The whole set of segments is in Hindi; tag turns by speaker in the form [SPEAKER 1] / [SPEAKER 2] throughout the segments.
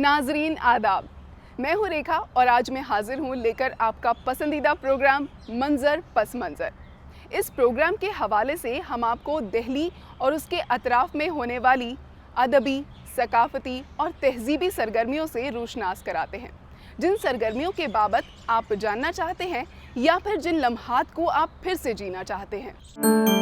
[SPEAKER 1] नाजरीन आदाब, मैं हूँ रेखा और आज मैं हाजिर हूँ लेकर आपका पसंदीदा प्रोग्राम मंजर पस मंजर। इस प्रोग्राम के हवाले से हम आपको दिल्ली और उसके अतराफ़ में होने वाली अदबी, सकाफ़ती और तहज़ीबी सरगर्मियों से रोशनास कराते हैं। जिन सरगर्मियों के बाबत आप जानना चाहते हैं या फिर जिन लम्हात को आप फिर से जीना चाहते हैं।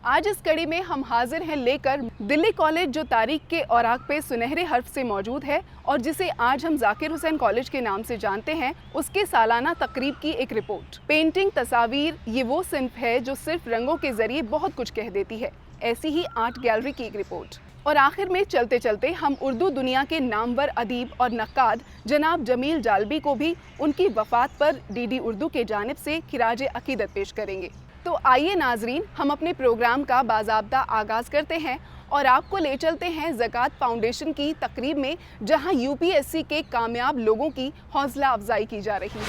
[SPEAKER 1] आज इस कड़ी में हम हाजिर हैं लेकर दिल्ली कॉलेज, जो तारीख के औराक पे सुनहरे हर्फ से मौजूद है और जिसे आज हम जाकिर हुसैन कॉलेज के नाम से जानते हैं, उसके सालाना तकरीब की एक रिपोर्ट। पेंटिंग, तस्वीर, ये वो सिन्फ है जो सिर्फ रंगों के जरिए बहुत कुछ कह देती है। ऐसी ही आर्ट गैलरी की एक रिपोर्ट। और आखिर में चलते चलते हम उर्दू दुनिया के नामवर अदीब और नक्काद जनाब जमील जालबी को भी उनकी वफात पर डीडी उर्दू के जानिब से खिराज अकीदत पेश करेंगे। तो आइए नाजरीन, हम अपने प्रोग्राम का बाज़ाब्ता आगाज़ करते हैं और आपको ले चलते हैं ज़कात फाउंडेशन की तकरीब में, जहां यूपीएससी के कामयाब लोगों की हौसला अफजाई की जा रही है।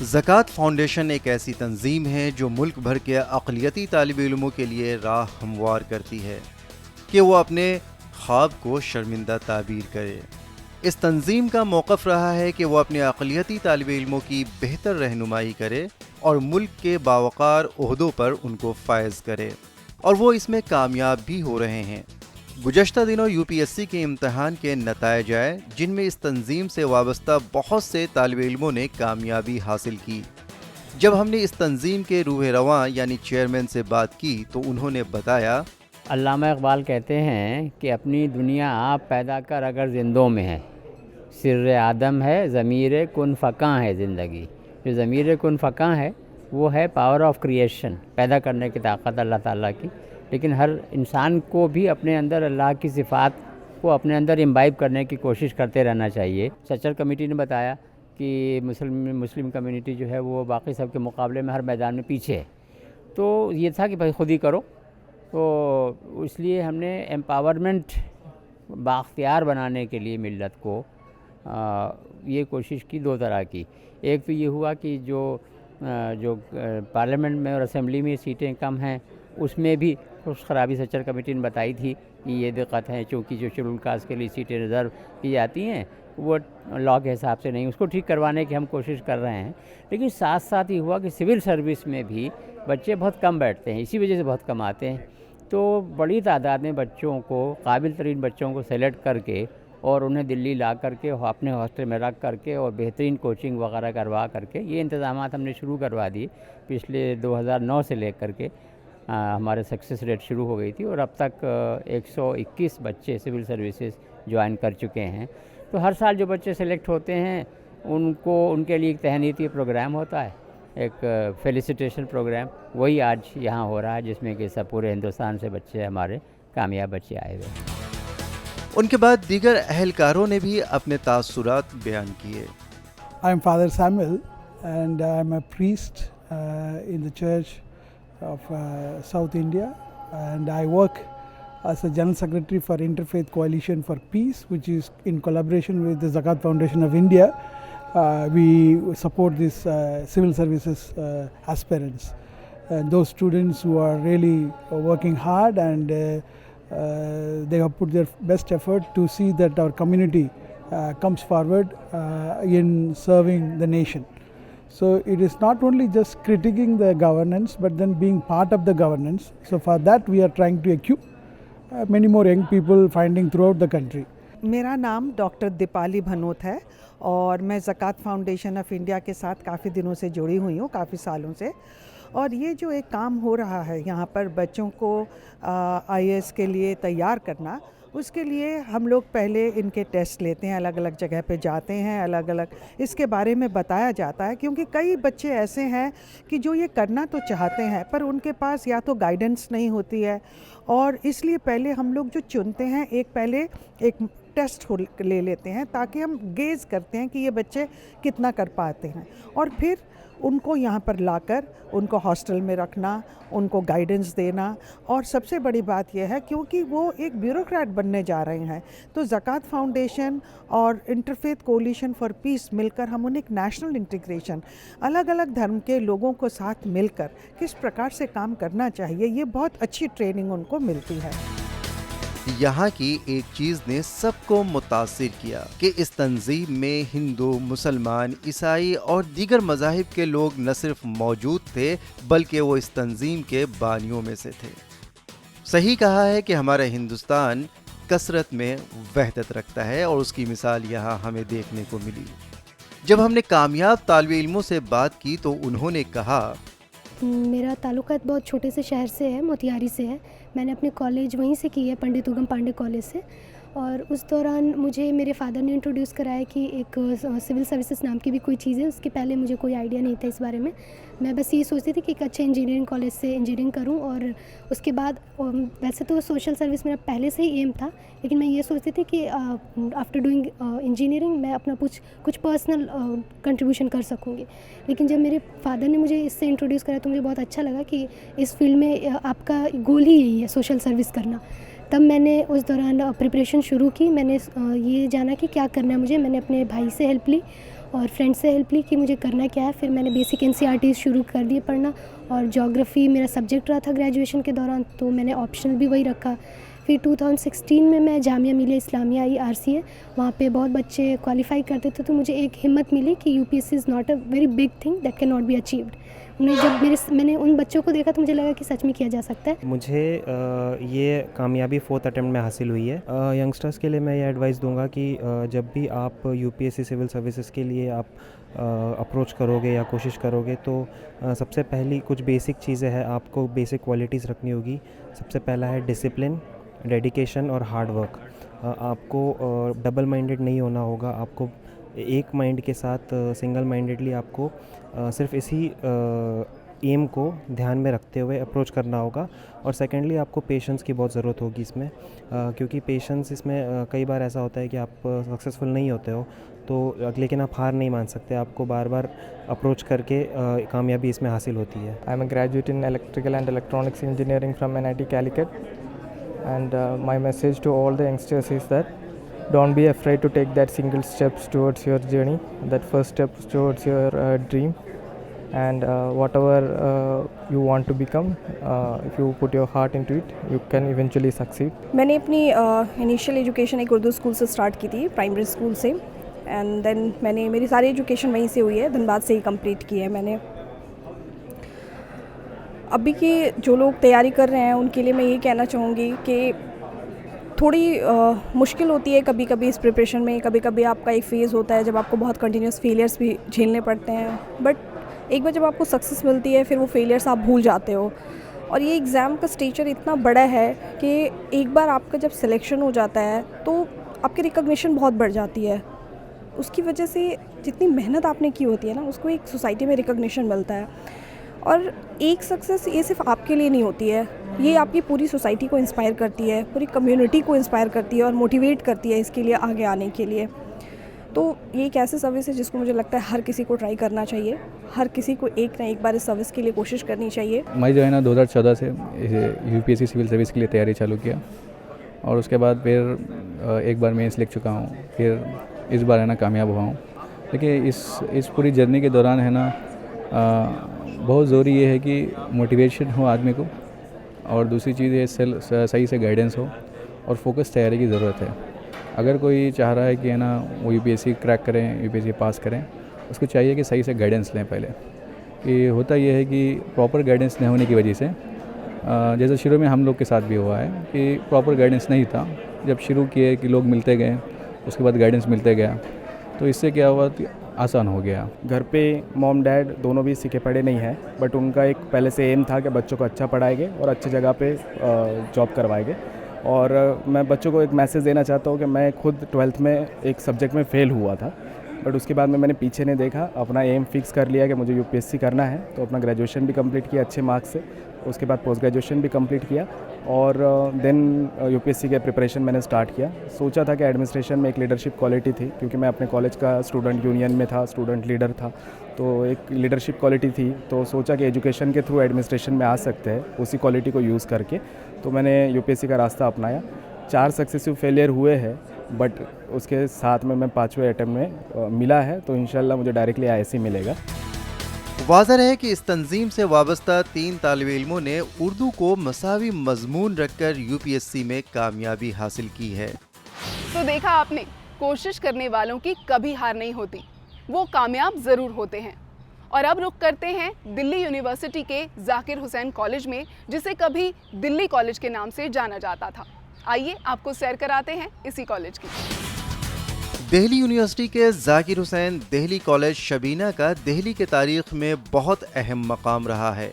[SPEAKER 2] ज़कात फाउंडेशन एक ऐसी तंजीम है जो मुल्क भर के अक़लियती तालिब इल्मों के लिए राह हमवार करती है कि वो अपने ख्वाब को शर्मिंदा ताबीर करे। इस तंजीम का मौक़िफ़ रहा है कि वो अपने अक़लियती तालिब इल्मों की बेहतर रहनुमाई करे और मुल्क के बावकार ओहदों पर उनको फ़ायज़ करे, और वो इसमें कामयाब भी हो रहे हैं। गुज़श्ता दिनों यूपीएससी के इम्तहान के नताइज आए, जिनमें इस तंजीम से वाबस्ता बहुत से तालिब इल्मों ने कामयाबी हासिल की। जब हमने इस तंजीम के रूह रवां यानी चेयरमैन से बात की तो उन्होंने बताया,
[SPEAKER 3] अल्लामा इक़बाल कहते हैं कि अपनी दुनिया आप पैदा कर अगर जिंदों में है, सिर्र आदम है, ज़मीर कुन फ़क़ा है ज़िंदगी। जो ज़मीर कुन फ़क़ा है वो है पावर ऑफ क्रिएशन, पैदा करने की ताकत अल्लाह ताला की। लेकिन हर इंसान को भी अपने अंदर अल्लाह की सिफ़ात को अपने अंदर इम्बाइब करने की कोशिश करते रहना चाहिए। सचर कमेटी ने बताया कि मुस्लिम कम्युनिटी जो है वो बाकी सब के मुकाबले में हर मैदान में पीछे है। तो ये था कि भाई ख़ुद ही करो। तो इसलिए हमने एम्पावरमेंट बाख्तियार बनाने के लिए मिल्लत को ये कोशिश की दो तरह की। एक तो ये हुआ कि जो पार्लियामेंट में और असेंबली में सीटें कम हैं, उसमें भी कुछ खराबी सचर कमेटी ने बताई थी कि ये दिक्कत है, चूँकि जो शेड्यूल कास्ट के लिए सीटें रिज़र्व की जाती हैं वो लॉ के हिसाब से नहीं, उसको ठीक करवाने की हम कोशिश कर रहे हैं। लेकिन साथ साथ ये हुआ कि सिविल सर्विस में भी बच्चे बहुत कम बैठते हैं, इसी वजह से बहुत कम आते हैं। तो बड़ी तादाद में बच्चों को, काबिल तरीन बच्चों को सेलेक्ट करके और उन्हें दिल्ली ला करके अपने हॉस्टल में रख करके और बेहतरीन कोचिंग वगैरह करवा करके ये इंतज़ामात हमने शुरू करवा दिए। पिछले 2009 से लेकर के हमारे सक्सेस रेट शुरू हो गई थी और अब तक 121 बच्चे सिविल सर्विसेज ज्वाइन कर चुके हैं। तो हर साल जो बच्चे सेलेक्ट होते हैं उनके लिए एक तहनीती प्रोग्राम होता है, एक फेलिसिटेशन प्रोग्राम, वही आज यहाँ हो रहा है, जिसमें कि सब पूरे हिंदुस्तान से बच्चे हमारे कामयाब बच्चे आए हुए हैं।
[SPEAKER 2] उनके बाद दीगर अहलकारों ने भी अपने तासुरात बयान किए।
[SPEAKER 4] I am Father Samuel and I am a priest in the Church of South India, and I work as a General Secretary for Interfaith Coalition for Peace, which is in collaboration with the Zakat Foundation of India. We support these civil services aspirants, those students who are really working hard, and they have put their best effort to see that our community comes forward in serving the nation. So it is not only just critiquing the governance, but then being part of the governance. So for that we are trying to equip many more young people finding throughout the country.
[SPEAKER 5] मेरा नाम डॉक्टर दीपाली भनोत है और मैं ज़कात फाउंडेशन ऑफ इंडिया के साथ काफ़ी दिनों से जुड़ी हुई हूँ, काफ़ी सालों से। और ये जो एक काम हो रहा है यहाँ पर बच्चों को आईएएस के लिए तैयार करना, उसके लिए हम लोग पहले इनके टेस्ट लेते हैं, अलग अलग जगह पे जाते हैं, अलग अलग इसके बारे में बताया जाता है, क्योंकि कई बच्चे ऐसे हैं कि जो ये करना तो चाहते हैं पर उनके पास या तो गाइडेंस नहीं होती है, और इसलिए पहले हम लोग जो चुनते हैं पहले एक टेस्ट ले लेते हैं ताकि हम गेज करते हैं कि ये बच्चे कितना कर पाते हैं, और फिर उनको यहाँ पर लाकर उनको हॉस्टल में रखना, उनको गाइडेंस देना। और सबसे बड़ी बात यह है क्योंकि वो एक ब्यूरोक्रेट बनने जा रहे हैं, तो ज़कात फाउंडेशन और इंटरफेथ कोलिशन फॉर पीस मिलकर हम उन्हें एक नेशनल इंटीग्रेशन, अलग अलग धर्म के लोगों को साथ मिलकर किस प्रकार से काम करना चाहिए, ये बहुत अच्छी ट्रेनिंग उनको मिलती है।
[SPEAKER 2] यहाँ की एक चीज़ ने सबको मुतासिर किया कि इस तंजीम में हिंदू, मुसलमान, ईसाई और दीगर मज़ाहिब के लोग न सिर्फ मौजूद थे बल्कि वो इस तंजीम के बानियों में से थे। सही कहा है कि हमारा हिंदुस्तान कसरत में वहदत रखता है और उसकी मिसाल यहाँ हमें देखने को मिली। जब हमने कामयाब तालिबे इल्मों से बात की तो उन्होंने कहा,
[SPEAKER 6] मेरा ताल्लुकात बहुत छोटे से शहर से है, मोतिहारी से है। मैंने अपनी कॉलेज वहीं से की है, पंडित उगम पांडे कॉलेज से। और उस दौरान मुझे मेरे फादर ने इंट्रोड्यूस कराया कि एक सिविल सर्विसेज नाम की भी कोई चीज़ है। उसके पहले मुझे कोई आइडिया नहीं था इस बारे में। मैं बस ये सोचती थी कि एक अच्छे इंजीनियरिंग कॉलेज से इंजीनियरिंग करूं और उसके बाद वैसे तो सोशल सर्विस मेरा पहले से ही एम था, लेकिन मैं ये सोचती थी कि आफ्टर डूइंग इंजीनियरिंग मैं अपना कुछ पर्सनल कंट्रीब्यूशन कर सकूंगी। लेकिन जब मेरे फादर ने मुझे इससे इंट्रोड्यूस कराया तो मुझे बहुत अच्छा लगा कि इस फील्ड में आपका गोल ही यही है, सोशल सर्विस करना। तब मैंने उस दौरान प्रिपरेशन शुरू की। मैंने ये जाना कि क्या करना है मुझे। मैंने अपने भाई से हेल्प ली और फ्रेंड से हेल्प ली कि मुझे करना क्या है। फिर मैंने बेसिक NCERT शुरू कर दिए पढ़ना और ज्योग्राफी मेरा सब्जेक्ट रहा था ग्रेजुएशन के दौरान, तो मैंने ऑप्शनल भी वही रखा। फिर 2016 में मैं जामिया मिलिया इस्लामिया आई RCA, वहाँ पे बहुत बच्चे क्वालिफाई करते थे, तो मुझे एक हिम्मत मिली कि UPSC is not a very big thing that can not be achieved. जब मैंने उन बच्चों को देखा तो मुझे लगा कि सच में किया जा सकता है।
[SPEAKER 7] मुझे ये कामयाबी 4th अटेम्प्ट में हासिल हुई है। यंगस्टर्स के लिए मैं ये एडवाइस दूंगा कि जब भी आप UPSC सिविल सर्विसेज के लिए आप अप्रोच करोगे या कोशिश करोगे तो सबसे पहली कुछ बेसिक चीज़ें हैं, आपको बेसिक क्वालिटीज़ रखनी होगी। सबसे पहला है डिसिप्लिन, डेडिकेशन और हार्ड वर्क। आपको डबल माइंडेड नहीं होना होगा। आपको एक माइंड के साथ सिंगल माइंडेडली आपको सिर्फ इसी एम को ध्यान में रखते हुए अप्रोच करना होगा। और सेकेंडली आपको पेशेंस की बहुत ज़रूरत होगी इसमें, क्योंकि पेशेंस इसमें कई बार ऐसा होता है कि आप सक्सेसफुल नहीं होते हो तो, लेकिन आप हार नहीं मान सकते। आपको बार बार अप्रोच करके कामयाबी इसमें हासिल होती है।
[SPEAKER 8] I am a graduate in electrical and electronics engineering from NIT Calicut, and my message to all the youngsters is that don't be afraid to take that single steps towards your journey, that first step towards your dream, and whatever you want to become, if you put your heart into it, you can eventually succeed.
[SPEAKER 9] मैंने अपनी इनिशियल एजुकेशन एक उर्दू स्कूल से स्टार्ट की थी, प्राइमरी स्कूल से, एंड देन मैंने मेरी सारी एजुकेशन वहीं से हुई है, धनबाद से ही कंप्लीट की है मैंने। अभी के जो लोग तैयारी कर रहे हैं उनके लिए मैं ये कहना चाहूँगी कि थोड़ी मुश्किल होती है कभी कभी इस प्रिपरेशन में। कभी कभी आपका एक फेज़ होता है जब आपको बहुत कंटिन्यूस फेलियर्स भी झेलने पड़ते हैं, बट एक बार जब आपको सक्सेस मिलती है फिर वो फेलियर्स आप भूल जाते हो। और ये एग्ज़ाम का स्टेचर इतना बड़ा है कि एक बार आपका जब सिलेक्शन हो जाता है तो आपकी रिकॉग्निशन बहुत बढ़ जाती है। उसकी वजह से जितनी मेहनत आपने की होती है ना, उसको एक सोसाइटी में रिकॉग्निशन मिलता है। और एक सक्सेस ये सिर्फ आपके लिए नहीं होती है, ये आपकी पूरी सोसाइटी को इंस्पायर करती है, पूरी कम्युनिटी को इंस्पायर करती है और मोटिवेट करती है इसके लिए आगे आने के लिए। तो ये एक ऐसी सर्विस है जिसको मुझे लगता है हर किसी को ट्राई करना चाहिए, हर किसी को एक ना एक बार इस सर्विस के लिए कोशिश करनी चाहिए।
[SPEAKER 10] मैं जो है ना 2014 से UPSC सिविल सर्विस के लिए तैयारी चालू किया और उसके बाद फिर एक बार मेंस लिख चुका हूँ, फिर इस बार है ना कामयाब हुआ हूँ। लेकिन इस पूरी जर्नी के दौरान है ना बहुत ज़रूरी ये है कि मोटिवेशन हो आदमी को, और दूसरी चीज़ है सही से गाइडेंस हो और फोकस तैयारी की ज़रूरत है। अगर कोई चाह रहा है कि है ना वो UPSC क्रैक करें, UPSC पास करें, उसको चाहिए कि सही से गाइडेंस लें पहले। कि होता ये है कि प्रॉपर गाइडेंस नहीं होने की वजह से, जैसे शुरू में हम लोग के साथ भी हुआ है कि प्रॉपर गाइडेंस नहीं था। जब शुरू किए कि लोग मिलते गए, उसके बाद गाइडेंस मिलते गया, तो इससे क्या हुआ कि आसान हो गया।
[SPEAKER 8] घर पे मॉम डैड दोनों भी सीखे पढ़े नहीं हैं, बट उनका एक पहले से एम था कि बच्चों को अच्छा पढ़ाएंगे और अच्छी जगह पे जॉब करवाएंगे। और मैं बच्चों को एक मैसेज देना चाहता हूँ कि मैं खुद 12th में एक सब्जेक्ट में फ़ेल हुआ था, बट उसके बाद में मैंने पीछे नहीं देखा, अपना एम फिक्स कर लिया कि मुझे UPSC करना है। तो अपना ग्रेजुएशन भी कंप्लीट किया अच्छे मार्क्स से, उसके बाद पोस्ट ग्रेजुएशन भी कंप्लीट किया और देन UPSC के प्रिपरेशन मैंने स्टार्ट किया। सोचा था कि एडमिनिस्ट्रेशन में एक लीडरशिप क्वालिटी थी, क्योंकि मैं अपने कॉलेज का स्टूडेंट यूनियन में था, स्टूडेंट लीडर था, तो एक लीडरशिप क्वालिटी थी। तो सोचा कि एजुकेशन के थ्रू एडमिनिस्ट्रेशन में आ सकते हैं उसी क्वालिटी को यूज़ करके। तो मैंने UPSC का रास्ता अपनाया। 4 सक्सेसिव फेलियर हुए हैं, बट उसके साथ में मैं 5वें अटेम्प्ट में मिला है, तो इंशाल्लाह मुझे डायरेक्टली ISC मिलेगा।
[SPEAKER 2] वाज़ह है कि इस तंजीम से वाबस्ता 3 तालिब इल्मों ने उर्दू को मसावी मजमून रखकर यूपीएससी में कामयाबी हासिल की है।
[SPEAKER 1] तो देखा आपने, कोशिश करने वालों की कभी हार नहीं होती, वो कामयाब ज़रूर होते हैं। और अब रुख करते हैं दिल्ली यूनिवर्सिटी के जाकिर हुसैन कॉलेज में, जिसे कभी दिल्ली कॉलेज के नाम से जाना जाता था। आइए आपको सैर कराते हैं इसी कॉलेज की।
[SPEAKER 2] दिल्ली यूनिवर्सिटी के जाकिर हुसैन दिल्ली कॉलेज शबीना का दिल्ली के तारीख में बहुत अहम मकाम रहा है।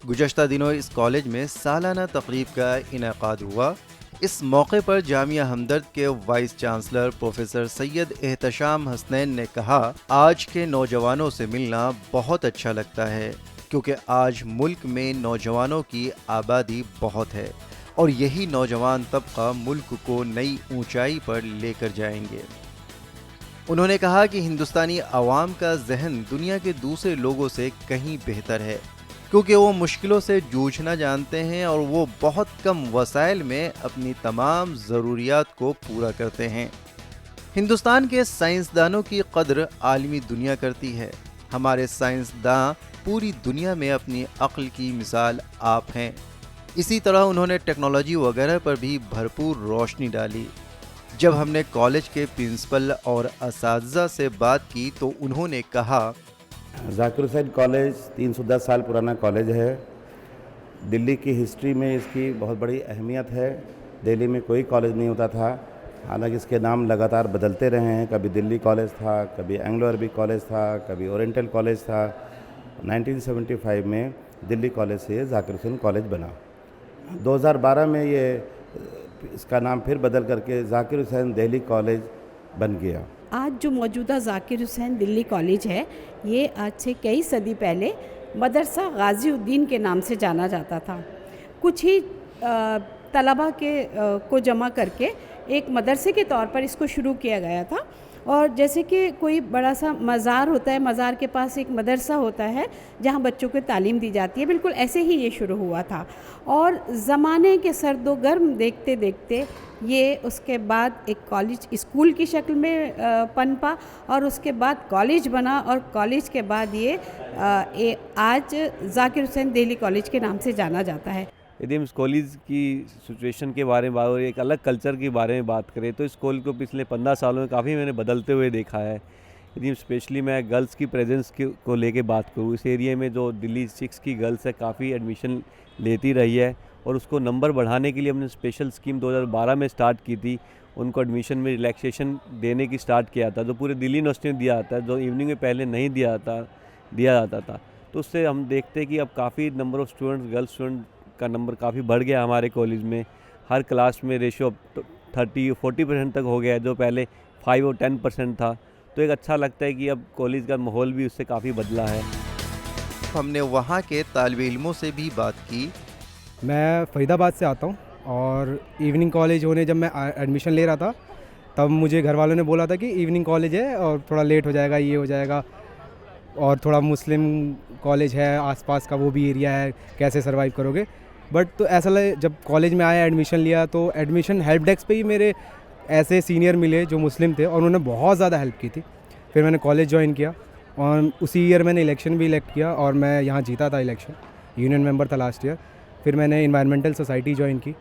[SPEAKER 2] गुज़श्ता दिनों इस कॉलेज में सालाना तकरीब का इनेकाद हुआ। इस मौके पर जामिया हमदर्द के vice chancellor professor Syed Ehtesham Hasnain ने कहा, आज के नौजवानों से मिलना बहुत अच्छा लगता है, क्योंकि आज मुल्क में नौजवानों की आबादी बहुत है और यही नौजवान तबका मुल्क को नई ऊंचाई पर लेकर जाएंगे। उन्होंने कहा कि हिंदुस्तानी अवाम का जहन दुनिया के दूसरे लोगों से कहीं बेहतर है, क्योंकि वो मुश्किलों से जूझना जानते हैं और वो बहुत कम वसाइल में अपनी तमाम ज़रूरियात को पूरा करते हैं। हिंदुस्तान के साइंसदानों की कद्र आलमी दुनिया करती है। हमारे साइंसदां पूरी दुनिया में अपनी अक्ल की मिसाल आप हैं। इसी तरह उन्होंने टेक्नोलॉजी वगैरह पर भी भरपूर रोशनी डाली। जब हमने कॉलेज के प्रिंसिपल और असातिज़ा से बात की तो उन्होंने कहा,
[SPEAKER 11] जाकिर हुसैन कॉलेज 310 साल पुराना कॉलेज है। दिल्ली की हिस्ट्री में इसकी बहुत बड़ी अहमियत है। दिल्ली में कोई कॉलेज नहीं होता था, हालांकि इसके नाम लगातार बदलते रहे हैं। कभी दिल्ली कॉलेज था, कभी एंग्लो अरबी कॉलेज था, कभी ओरिएंटल कॉलेज था। 1975 में दिल्ली कॉलेज से जाकिर हुसैन कॉलेज बना। 2012 में ये इसका नाम फिर बदल करके जाकिर हुसैन दिल्ली कॉलेज बन गया।
[SPEAKER 12] आज जो मौजूदा जाकिर हुसैन दिल्ली कॉलेज है, ये आज से कई सदी पहले मदरसा गाज़ीउद्दीन के नाम से जाना जाता था। कुछ ही तलबा को जमा करके एक मदरसे के तौर पर इसको शुरू किया गया था। और जैसे कि कोई बड़ा सा मज़ार होता है, मज़ार के पास एक मदरसा होता है जहाँ बच्चों को तालीम दी जाती है, बिल्कुल ऐसे ही ये शुरू हुआ था। और ज़माने के सर्दो गर्म देखते देखते ये उसके बाद एक कॉलेज स्कूल की शक्ल में पनपा और उसके बाद कॉलेज बना और कॉलेज के बाद ये आज जाकिर हुसैन दिल्ली कॉलेज के नाम से जाना जाता है।
[SPEAKER 13] यदि हम इस कॉलेज की सिचुएशन के बारे में और एक अलग कल्चर के बारे में बात करें तो इस कॉलेज को पिछले 15 सालों में काफ़ी मैंने बदलते हुए देखा है। यदि स्पेशली मैं गर्ल्स की प्रेजेंस को लेके बात करूँ, इस एरिया में जो दिल्ली 6 की गर्ल्स है काफ़ी एडमिशन लेती रही है और उसको नंबर बढ़ाने के लिए हमने स्पेशल स्कीम 2012 में स्टार्ट की थी। उनको एडमिशन में रिलैक्सेशन देने की स्टार्ट किया था, जो पूरे दिल्ली यूनिवर्सिटी में दिया जाता है, जो इवनिंग में पहले नहीं दिया जाता था। तो उससे हम देखते हैं कि अब काफ़ी number of students, girls student का नंबर काफ़ी बढ़ गया हमारे कॉलेज में। हर क्लास में रेशियो 30-40% तक हो गया है, जो पहले 5 और 10% था। तो एक अच्छा लगता है कि अब कॉलेज का माहौल भी उससे काफ़ी बदला है।
[SPEAKER 2] हमने वहाँ के तालिब इल्मों से भी बात की।
[SPEAKER 14] मैं फरीदाबाद से आता हूँ और इवनिंग कॉलेज होने जब मैं एडमिशन ले रहा था तब मुझे घर वालों ने बोला था कि इवनिंग कॉलेज है और थोड़ा लेट हो जाएगा, ये हो जाएगा, और थोड़ा मुस्लिम कॉलेज है आसपास का, वो भी एरिया है, कैसे सर्वाइव करोगे। बट तो ऐसा लगे, जब कॉलेज में आया एडमिशन लिया तो एडमिशन हेल्प डेस्क पे ही मेरे ऐसे सीनियर मिले जो मुस्लिम थे और उन्होंने बहुत ज़्यादा हेल्प की थी। फिर मैंने कॉलेज ज्वाइन किया और उसी ईयर मैंने इलेक्शन भी इलेक्ट किया और मैं यहाँ जीता था इलेक्शन, यूनियन मेंबर था लास्ट ईयर। फिर मैंने इन्वायरमेंटल सोसाइटी ज्वाइन की,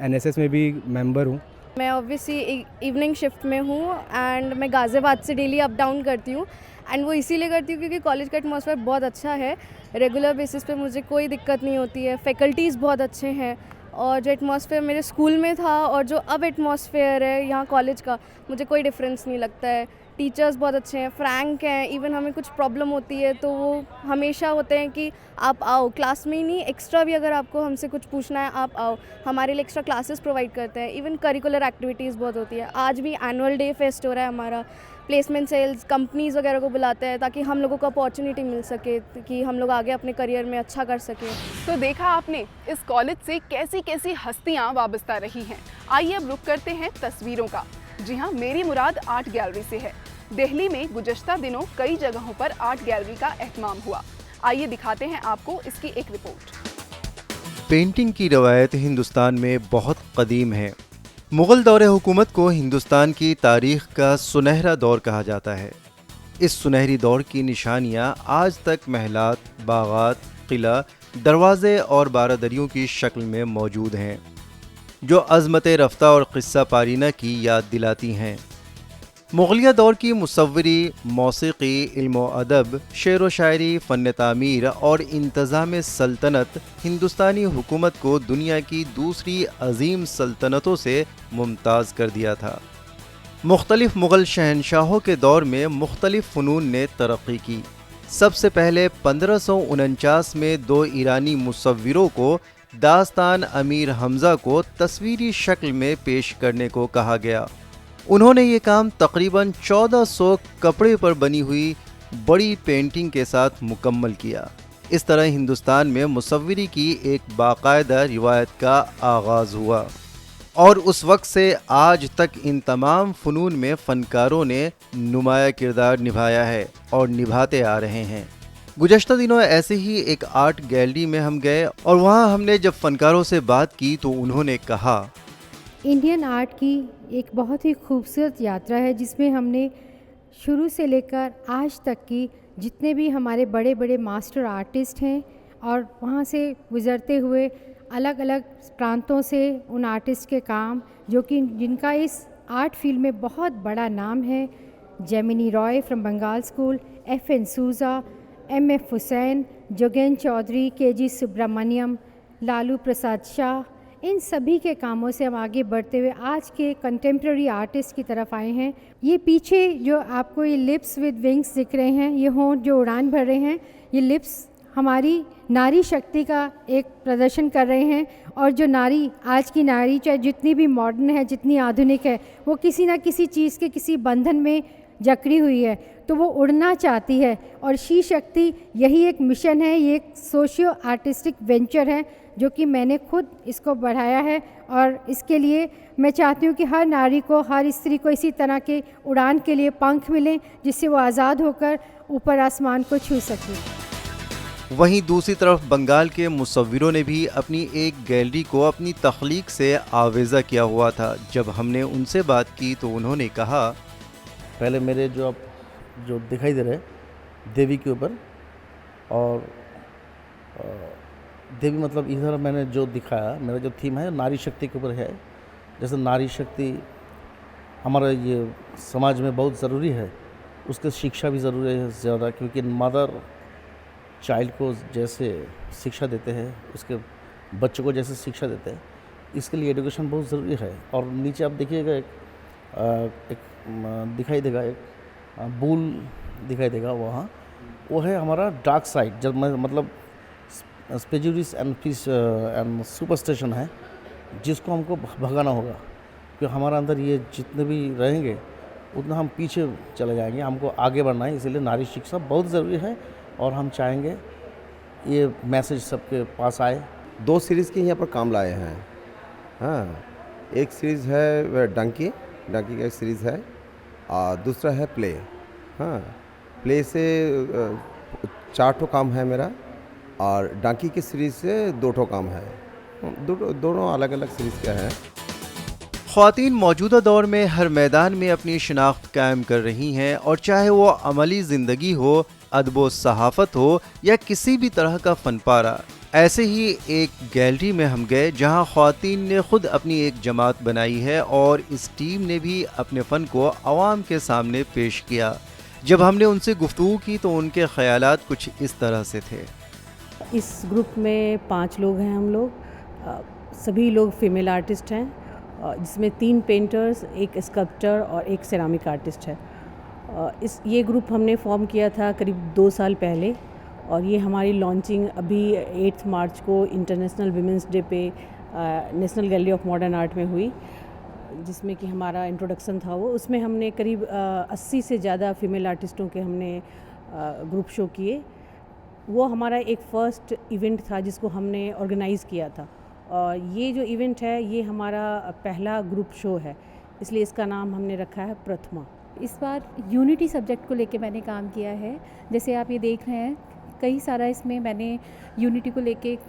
[SPEAKER 14] एनएसएस में भी मेंबर हूँ।
[SPEAKER 15] मैं ऑब्वियसली इवनिंग शिफ्ट में हूँ एंड मैं गाज़ियाबाद से डेली अप डाउन करती हूँ एंड वो इसीलिए करती हूँ क्योंकि कॉलेज का एटमॉस्फेयर बहुत अच्छा है। रेगुलर बेसिस पे मुझे कोई दिक्कत नहीं होती है, फैकल्टीज़ बहुत अच्छे हैं और जो एटमॉस्फेयर मेरे स्कूल में था और जो अब एटमॉस्फेयर है यहाँ कॉलेज का, मुझे कोई डिफरेंस नहीं लगता है। टीचर्स बहुत अच्छे हैं, फ्रैंक हैं। इवन हमें कुछ प्रॉब्लम होती है तो वो हमेशा होते हैं कि आप आओ, क्लास में ही नहीं, एक्स्ट्रा भी अगर आपको हमसे कुछ पूछना है आप आओ, हमारे लिए एक्स्ट्रा क्लासेस प्रोवाइड करते हैं। इवन करिकुलर एक्टिविटीज़ बहुत होती है। आज भी एनुअल डे फेस्ट हो रहा है हमारा, प्लेसमेंट सेल्स, कंपनीज़ वगैरह को बुलाते हैं ताकि हम लोगों को अपॉर्चुनिटी मिल सके कि हम लोग आगे अपने करियर में अच्छा कर सकें।
[SPEAKER 1] तो देखा आपने इस कॉलेज से कैसी कैसी हस्तियां वाबस्ता रही हैं। आइए अब रुख करते हैं तस्वीरों का। जी हाँ, मेरी मुराद आर्ट गैलरी से है। दिल्ली में गुज़श्ता दिनों कई जगहों पर आर्ट गैलरी का एहतमाम हुआ। आइए दिखाते हैं आपको इसकी एक रिपोर्ट।
[SPEAKER 2] पेंटिंग की रवायत हिंदुस्तान में बहुत कदीम है। मुग़ल दौरे हुकूमत को हिंदुस्तान की तारीख़ का सुनहरा दौर कहा जाता है। इस सुनहरी दौर की निशानियां आज तक महलात, बागात, किला, दरवाजे और बारादरियों की शक्ल में मौजूद हैं, जो अज़मत रफ्ता और क़िस्सा पारीना की याद दिलाती हैं। मुग़लिया दौर की मुसव्वरी, मौसीक़ी, इल्म अदब, शेर व शायरी, फ़न तामीर और इंतज़ाम सल्तनत हिंदुस्तानी हुकूमत को दुनिया की दूसरी अजीम सल्तनतों से मुमताज़ कर दिया था। मुख्तलिफ मुग़ल शहनशाहों के दौर में मुख्तलिफ फ़नून ने तरक्की की। सबसे पहले 1549 में 2 ईरानी मुसव्विरों को दास्तान अमीर हमज़ा को तस्वीरी शक्ल में पेश करने को कहा गया। उन्होंने ये काम तकरीबन 1400 कपड़े पर बनी हुई बड़ी पेंटिंग के साथ मुकम्मल किया। इस तरह हिंदुस्तान में मुसव्विरी की एक बाकायदा रिवायत का आगाज़ हुआ और उस वक्त से आज तक इन तमाम फ़नून में फ़नकारों ने नुमाया किरदार निभाया है और निभाते आ रहे हैं। गुज़श्ता दिनों ऐसे ही एक आर्ट गैलरी में हम गए और वहाँ हमने जब फ़नकारों से बात की तो उन्होंने कहा,
[SPEAKER 16] इंडियन आर्ट की एक बहुत ही खूबसूरत यात्रा है जिसमें हमने शुरू से लेकर आज तक की जितने भी हमारे बड़े बड़े मास्टर आर्टिस्ट हैं और वहाँ से गुज़रते हुए अलग अलग प्रांतों से उन आर्टिस्ट के काम जो कि जिनका इस आर्ट फील्ड में बहुत बड़ा नाम है, Jamini Roy from Bengal school, FN Souza, MF Husain, Jogen Chaudhuri, KG Subramanyan, Lalu Prasad Shah, इन सभी के कामों से हम आगे बढ़ते हुए आज के कंटेम्प्रेरी आर्टिस्ट की तरफ आए हैं। ये पीछे जो आपको ये लिप्स विद विंग्स दिख रहे हैं, ये होंठ जो उड़ान भर रहे हैं, ये लिप्स हमारी नारी शक्ति का एक प्रदर्शन कर रहे हैं। और जो नारी, आज की नारी चाहे जितनी भी मॉडर्न है, जितनी आधुनिक है, वो किसी ना किसी चीज़ के किसी बंधन में जकड़ी हुई है, तो वो उड़ना चाहती है। और शी शक्ति यही एक मिशन है, ये एक सोशियो आर्टिस्टिक वेंचर है जो कि मैंने खुद इसको बढ़ाया है। और इसके लिए मैं चाहती हूँ कि हर नारी को, हर स्त्री को इसी तरह के उड़ान के लिए पंख मिलें जिससे वो आज़ाद होकर ऊपर आसमान को छू सके।
[SPEAKER 2] वहीं दूसरी तरफ बंगाल के मुसव्विरों ने भी अपनी एक गैलरी को अपनी तख्लीक से आवेज़ा किया हुआ था। जब हमने उनसे बात की तो उन्होंने कहा,
[SPEAKER 17] पहले मेरे जो दिखाई दे रहे देवी के ऊपर, और देवी मतलब इधर मैंने जो दिखाया, मेरा जो थीम है नारी शक्ति के ऊपर है। जैसे नारी शक्ति हमारा ये समाज में बहुत ज़रूरी है, उसके शिक्षा भी ज़रूरी है ज़्यादा, क्योंकि मदर चाइल्ड को जैसे शिक्षा देते हैं, उसके बच्चों को जैसे शिक्षा देते हैं, इसके लिए एजुकेशन बहुत ज़रूरी है। और नीचे आप देखिएगा एक दिखाई देगा, एक बुल दिखाई देगा, वहाँ वो है हमारा डार्क साइड, जब मतलब स्पेजुरिस एंड सुपरस्टिशन है, जिसको हमको भगाना होगा। क्योंकि हमारा अंदर ये जितने भी रहेंगे उतना हम पीछे चले जाएंगे, हमको आगे बढ़ना है। इसीलिए नारी शिक्षा बहुत ज़रूरी है और हम चाहेंगे ये मैसेज सबके पास आए।
[SPEAKER 18] 2 सीरीज़ के यहाँ पर काम लाए हैं। हाँ, एक सीरीज़ है डंकी का एक सीरीज़ है, और दूसरा है प्ले। हाँ, प्ले से 4 ठो काम है मेरा, और डंकी की सीरीज़ से 2 ठो काम है। दोनों अलग अलग सीरीज़ के हैं।
[SPEAKER 2] ख़वातीन मौजूदा दौर में हर मैदान में अपनी शनाख्त कायम कर रही हैं, और चाहे वो अमली ज़िंदगी हो, अदब सहाफ़त हो या किसी भी तरह का फ़न पारा। ऐसे ही एक गैलरी में हम गए जहां ख़वातीन ने ख़ुद अपनी एक जमात बनाई है और इस टीम ने भी अपने फ़न को आवाम के सामने पेश किया। जब हमने उनसे गुफ्तगू की तो उनके ख़यालात कुछ इस तरह से थे।
[SPEAKER 12] इस ग्रुप में 5 लोग हैं हम लोग, सभी लोग फीमेल आर्टिस्ट हैं, जिसमें 3 पेंटर्स, एक स्कल्पटर और एक सेरामिक आर्टिस्ट है। ये ग्रुप हमने फॉर्म किया था करीब 2 साल पहले, और ये हमारी लॉन्चिंग अभी 8 मार्च को इंटरनेशनल वीमेंस डे पे national gallery of modern art में हुई, जिसमें कि हमारा इंट्रोडक्शन था वो। उसमें हमने करीब 80 से ज़्यादा फीमेल आर्टिस्टों के हमने ग्रुप शो किए। वो हमारा एक फ़र्स्ट इवेंट था जिसको हमने ऑर्गेनाइज़ किया था, और ये जो इवेंट है ये हमारा पहला ग्रुप शो है, इसलिए इसका नाम हमने रखा है प्रथमा।
[SPEAKER 19] इस बार यूनिटी सब्जेक्ट को लेके मैंने काम किया है। जैसे आप ये देख रहे हैं, कई सारा इसमें मैंने यूनिटी को लेके एक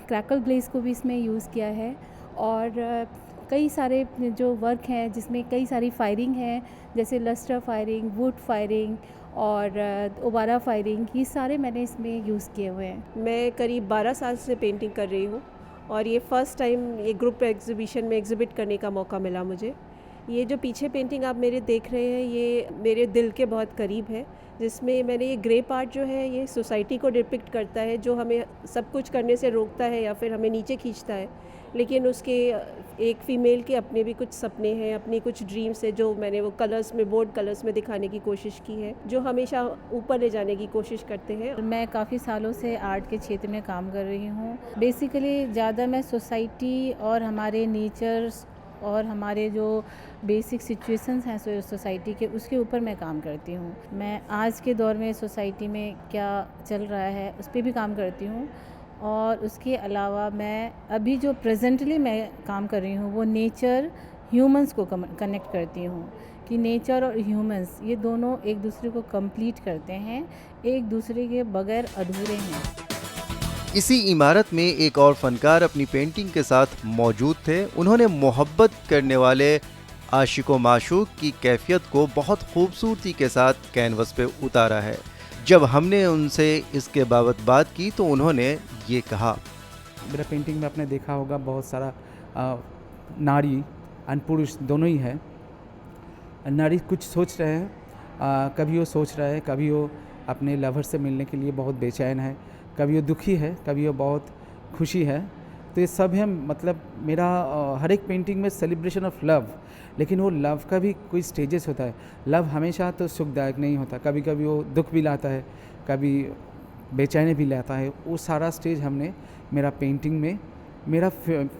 [SPEAKER 19] क्रैकल ग्लेज को भी इसमें यूज़ किया है, और कई सारे जो वर्क हैं जिसमें कई सारी फायरिंग है, जैसे लस्टर फायरिंग, वुड फायरिंग, और ओबारा फायरिंग, ये सारे मैंने इसमें यूज़ किए हुए हैं।
[SPEAKER 20] मैं करीब 12 साल से पेंटिंग कर रही हूँ और ये फ़र्स्ट टाइम ये ग्रुप एग्जीबिशन में एग्जिबिट करने का मौका मिला मुझे। ये जो पीछे पेंटिंग आप मेरे देख रहे हैं ये मेरे दिल के बहुत करीब है, जिसमें मैंने ये ग्रे पार्ट जो है ये सोसाइटी को डिपिक्ट करता है जो हमें सब कुछ करने से रोकता है या फिर हमें नीचे खींचता है, लेकिन उसके एक फ़ीमेल के अपने भी कुछ सपने हैं, अपनी कुछ ड्रीम्स है जो मैंने वो कलर्स में, बोल्ड कलर्स में दिखाने की कोशिश की है, जो हमेशा ऊपर ले जाने की कोशिश करते हैं।
[SPEAKER 19] मैं काफ़ी सालों से आर्ट के क्षेत्र में काम कर रही हूँ। बेसिकली ज़्यादा मैं सोसाइटी और हमारे नेचर्स और हमारे जो बेसिक सिचुएशंस हैं सोसाइटी के, उसके ऊपर मैं काम करती हूँ। मैं आज के दौर में सोसाइटी में क्या चल रहा है उस पर भी काम करती हूँ, और उसके अलावा मैं अभी जो प्रेजेंटली मैं काम कर रही हूँ वो नेचर ह्यूमंस को कनेक्ट करती हूँ कि नेचर और ह्यूमंस ये दोनों एक दूसरे को कंप्लीट करते हैं, एक दूसरे के बगैर अधूरे हैं।
[SPEAKER 2] इसी इमारत में एक और फनकार अपनी पेंटिंग के साथ मौजूद थे। उन्होंने मोहब्बत करने वाले आशिक व माशूक की कैफियत को बहुत खूबसूरती के साथ कैनवस पे उतारा है। जब हमने उनसे इसके बाबत बात की तो उन्होंने ये कहा,
[SPEAKER 21] मेरा पेंटिंग में आपने देखा होगा बहुत सारा नारी और पुरुष दोनों ही है। नारी कुछ सोच रहे हैं, कभी वो सोच रहा है, कभी वो अपने लवर से मिलने के लिए बहुत बेचैन है, कभी वो दुखी है, कभी वो बहुत खुशी है। तो ये सब है, मतलब मेरा हर एक पेंटिंग में सेलिब्रेशन ऑफ लव, लेकिन वो लव का भी कोई स्टेजेस होता है। लव हमेशा तो सुखदायक नहीं होता, कभी कभी वो दुख भी लाता है, कभी बेचैनी भी लाता है। वो सारा स्टेज हमने मेरा पेंटिंग में मेरा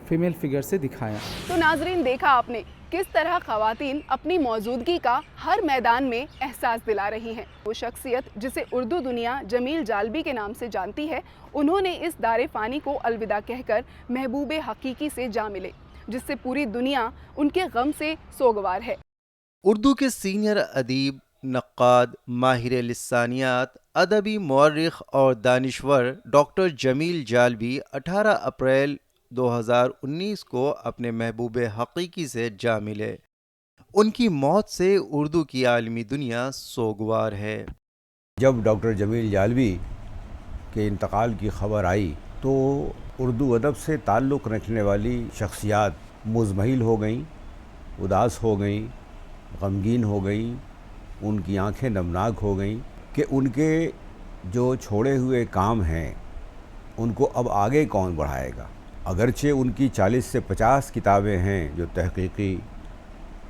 [SPEAKER 21] फीमेल फिगर से दिखाया।
[SPEAKER 1] तो नाजरीन, देखा आपने किस तरह ख़वातीन अपनी मौजूदगी का हर मैदान में एहसास दिला रही हैं। वो शख्सियत जिसे उर्दू दुनिया जमील जालबी के नाम से जानती है, उन्होंने इस दारे फ़ानी को अलविदा कहकर महबूब हकीकी से जा मिले, जिससे पूरी दुनिया उनके गम से सोगवार है।
[SPEAKER 2] उर्दू के सीनियर अदीब, नक्काद, माहिर लिसानियात, अदबी मौर्रिख और दानिश्वर डॉक्टर जमील जालबी 18 अप्रैल 2019 को अपने महबूब हकीकी से जा मिले। उनकी मौत से उर्दू की आलमी दुनिया सोगवार है।
[SPEAKER 22] जब डॉक्टर जमील जालबी के इंतकाल की खबर आई तो उर्दू अदब से ताल्लुक़ रखने वाली शख्सियात मुज़महिल हो गईं, उदास हो गईं, गमगीन हो गईं, उनकी आंखें नमनाक हो गईं कि उनके जो छोड़े हुए काम हैं उनको अब आगे कौन बढ़ाएगा। अगरचे उनकी 40 से 50 किताबें हैं जो तहक़ीक़ी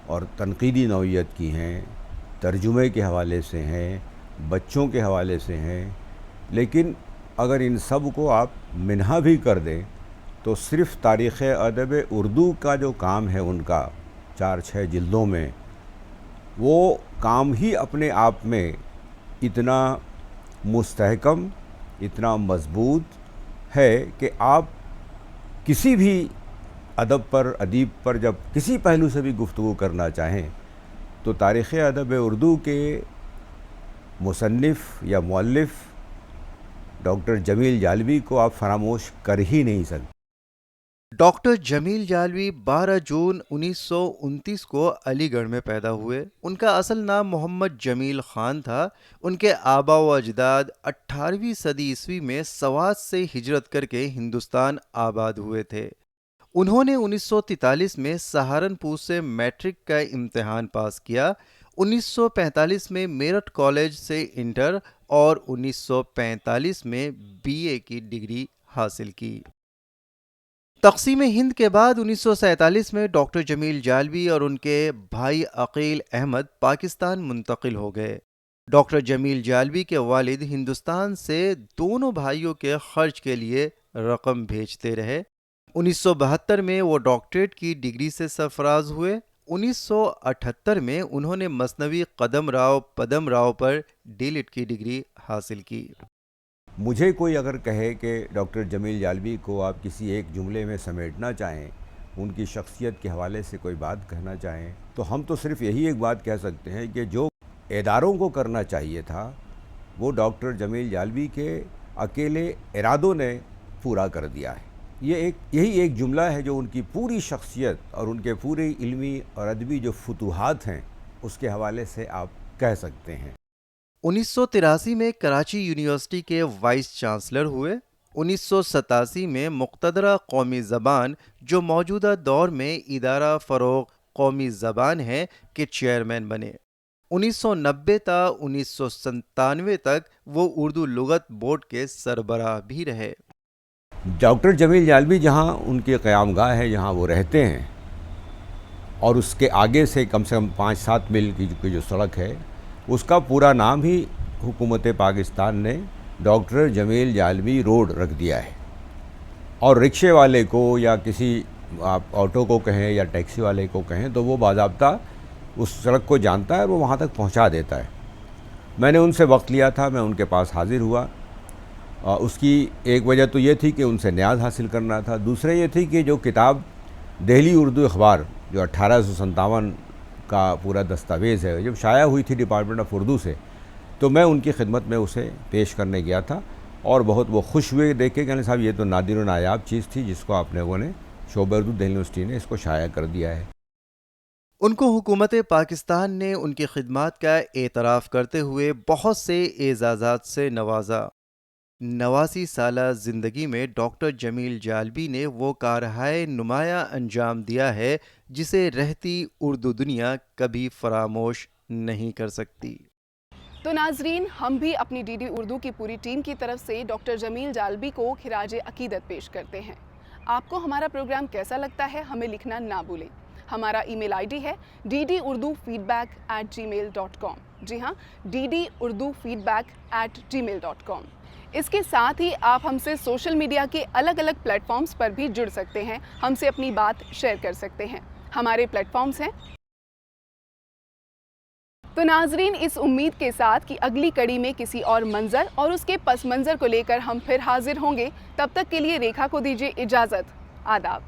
[SPEAKER 22] और तनक़ीदी नौइयत की हैं, तर्जुमे के हवाले से हैं, बच्चों के हवाले से हैं, लेकिन अगर इन सब को आप मिन्हा भी कर दें तो सिर्फ़ तारीख़ अदब उर्दू का जो काम है उनका 4-6 जिल्दों में, वो काम ही अपने आप में इतना मुस्तहकम, इतना मज़बूत है कि आप किसी भी अदब पर, अदीब पर जब किसी पहलू से भी गुफ्तगू करना चाहें तो तारीख़ अदब उर्दू के मुसन्निफ़ या मुअल्लिफ़ डॉक्टर जमील जालबी को आप फरामोश कर ही नहीं सकते।
[SPEAKER 2] डॉक्टर जमील जालबी 12 जून 1929 को अलीगढ़ में पैदा हुए। उनका असल नाम मोहम्मद जमील ख़ान था। उनके आबा व अजदाद 18वीं सदी ईस्वी में सवात से हिजरत करके हिंदुस्तान आबाद हुए थे। उन्होंने 1943 में सहारनपुर से मैट्रिक का इम्तिहान पास किया। 1945 में मेरठ कॉलेज से इंटर और 1945 में बीए की डिग्री हासिल की। तक़सीम हिंद के बाद 1947 में डॉक्टर जमील जालबी और उनके भाई अकील अहमद पाकिस्तान मुंतकिल हो गए। डॉक्टर जमील जालबी के वालिद हिंदुस्तान से दोनों भाइयों के खर्च के लिए रकम भेजते रहे। 1972 में वो डॉक्टरेट की डिग्री से सरफराज हुए। 1978 में उन्होंने मसनवी कदम राव पदम राव पर डीलिट की डिग्री हासिल की।
[SPEAKER 22] मुझे कोई अगर कहे कि डॉक्टर जमील जालबी को आप किसी एक जुमले में समेटना चाहें, उनकी शख्सियत के हवाले से कोई बात कहना चाहें, तो हम तो सिर्फ़ यही एक बात कह सकते हैं कि जो इदारों को करना चाहिए था वो डॉक्टर जमील जालबी के अकेले इरादों ने पूरा कर दिया है। यही एक जुमला है जो उनकी पूरी शख्सियत और उनके पूरे इल्मी और अदबी जो फुतूहात हैं उसके हवाले से आप कह सकते हैं।
[SPEAKER 2] 1983 में कराची यूनिवर्सिटी के वाइस चांसलर हुए। 1987 में मुक़्तदरा कौमी ज़बान जो मौजूदा दौर में इदारा फ़रोग़ कौमी ज़बान है के चेयरमैन बने। 1990 ता 1997 तक वो उर्दू लुगत बोर्ड के सरबराह भी रहे।
[SPEAKER 22] डॉक्टर जमील जालवी जहाँ उनकी क़यामगाह है, जहाँ वो रहते हैं, और उसके आगे से कम 5-7 मील की जो सड़क है, उसका पूरा नाम ही हुकूमत पाकिस्तान ने डॉक्टर जमील जालवी रोड रख दिया है। और रिक्शे वाले को या किसी आप ऑटो को कहें या टैक्सी वाले को कहें तो वो बाज़ाब्ता उस सड़क को जानता है और वो वहाँ तक पहुँचा देता है। मैंने उनसे वक्त लिया था, मैं उनके पास हाज़िर हुआ। उसकी एक वजह तो ये थी कि उनसे न्याज़ हासिल करना था। दूसरे ये थी कि जो किताब दिल्ली उर्दू अखबार जो 1857 का पूरा दस्तावेज़ है, जब शाया हुई थी डिपार्टमेंट ऑफ उर्दू से, तो मैं उनकी खिदमत में उसे पेश करने गया था और बहुत वो खुश हुए देख के, कहने साहब ये तो नादिर व नायाब चीज़ थी जिसको आप लोगों ने शोबा उर्दू दिल्ली यूनिवर्सिटी ने इसको शाया कर दिया है।
[SPEAKER 2] उनको हुकूमत पाकिस्तान ने उनकी खिदमात का एतराफ़ करते हुए बहुत से एजाज़ात से नवाजा। 89 साला ज़िंदगी में डॉक्टर जमील जालवी ने वो कारहाय नुमाया अंजाम दिया है जिसे रहती उर्दू दुनिया कभी फरामोश नहीं कर सकती।
[SPEAKER 1] तो नाजरीन, हम भी अपनी डीडी उर्दू की पूरी टीम की तरफ से डॉक्टर जमील जालवी को खिराज अकीदत पेश करते हैं। आपको हमारा प्रोग्राम कैसा लगता है हमें लिखना ना भूलें। हमारा ईमेल आईडी है ddurdufeedback@gmail.com। जी हाँ, ddurdufeedback@gmail.com। इसके साथ ही आप हमसे सोशल मीडिया के अलग अलग प्लेटफॉर्म्स पर भी जुड़ सकते हैं, हमसे अपनी बात शेयर कर सकते हैं। हमारे प्लेटफॉर्म्स हैं। तो नाजरीन, इस उम्मीद के साथ कि अगली कड़ी में किसी और मंजर और उसके पस मंजर को लेकर हम फिर हाजिर होंगे, तब तक के लिए रेखा को दीजिए इजाज़त। आदाब।